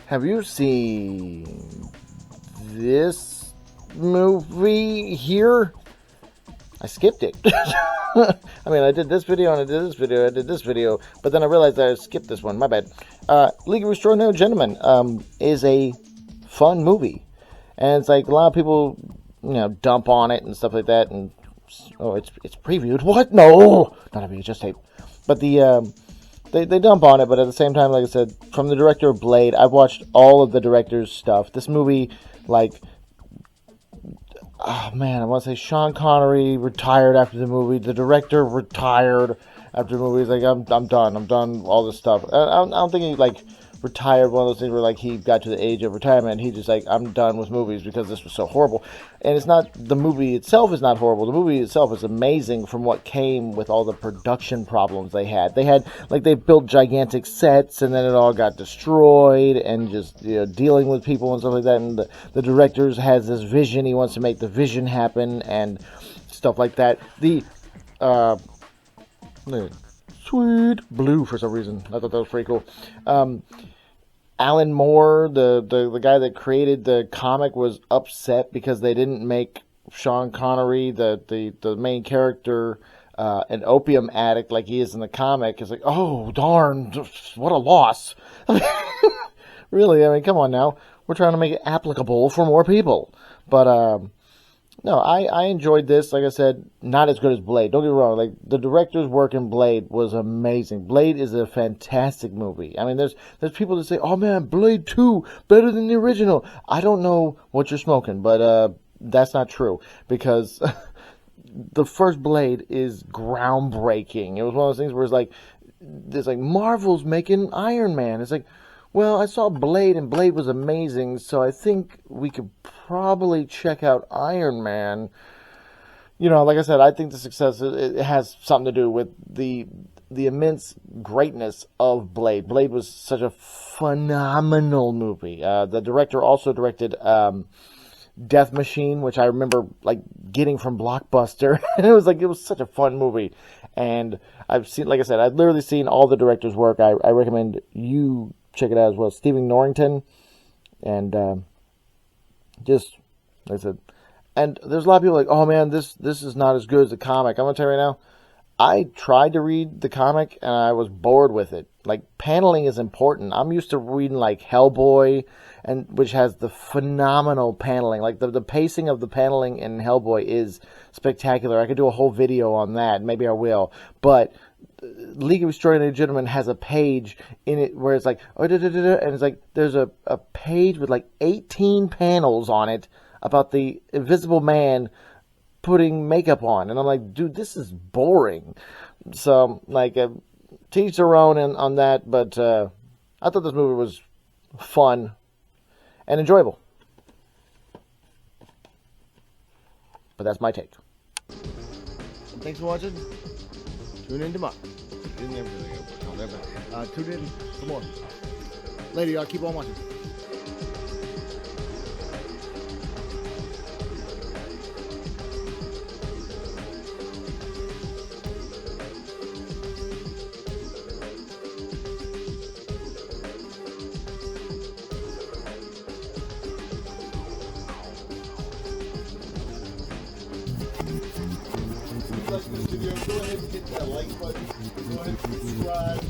Have you seen this movie here? I skipped it. I mean, I did this video, and I did this video, I did this video, but then I realized I skipped this one. My bad. League of Extraordinary Gentlemen is a fun movie. And it's like a lot of people, dump on it and stuff like that, and it's previewed. What? No, not a VHS tape. But they dump on it, but at the same time, like I said, from the director of Blade, I've watched all of the director's stuff. This movie, oh man, I want to say Sean Connery retired after the movie. The director retired after the movie. He's like, I'm done. I'm done all this stuff. I don't think he retired, one of those things where he got to the age of retirement and he just I'm done with movies because this was so horrible. And it's not, the movie itself is not horrible. The movie itself is amazing from what came with all the production problems they had. They built gigantic sets and then it all got destroyed and just dealing with people and stuff like that. And the director has this vision. He wants to make the vision happen and stuff like that. Sweet blue for some reason. I thought that was pretty cool. Alan Moore, the guy that created the comic, was upset because they didn't make Sean Connery, the main character, an opium addict like he is in the comic. It's like, oh darn, what a loss. Really, I mean, come on now. We're trying to make it applicable for more people. But no, I enjoyed this. Like I said, not as good as Blade. Don't get me wrong. The director's work in Blade was amazing. Blade is a fantastic movie. I mean, there's people that say, oh man, Blade 2, better than the original. I don't know what you're smoking, but that's not true. Because the first Blade is groundbreaking. It was one of those things where it's like Marvel's making Iron Man. It's like, well, I saw Blade, and Blade was amazing, so I think we could probably check out Iron Man. Like I said, I think the success, it has something to do with the immense greatness of Blade. Blade was such a phenomenal movie. The director also directed Death Machine, which I remember getting from Blockbuster. And it was such a fun movie. And I've literally seen all the director's work. I recommend you check it out as well. Stephen Norrington, and just like I said, and there's a lot of people oh man, this is not as good as the comic. I'm gonna tell you right now, I tried to read the comic and I was bored with it. Paneling is important. I'm used to reading Hellboy, and which has the phenomenal paneling. The pacing of the paneling in Hellboy is spectacular. I could do a whole video on that. Maybe I will, but League of Extraordinary Gentlemen has a page in it where it's and it's there's a page with 18 panels on it about the Invisible Man putting makeup on, and I'm like, dude, this is boring. So to each their own on that, but I thought this movie was fun and enjoyable. But that's my take. Thanks for watching. Tune in tomorrow. Tune in for more. Later, y'all. Keep on watching. If you like this video, go ahead and hit that like button. Go ahead and subscribe.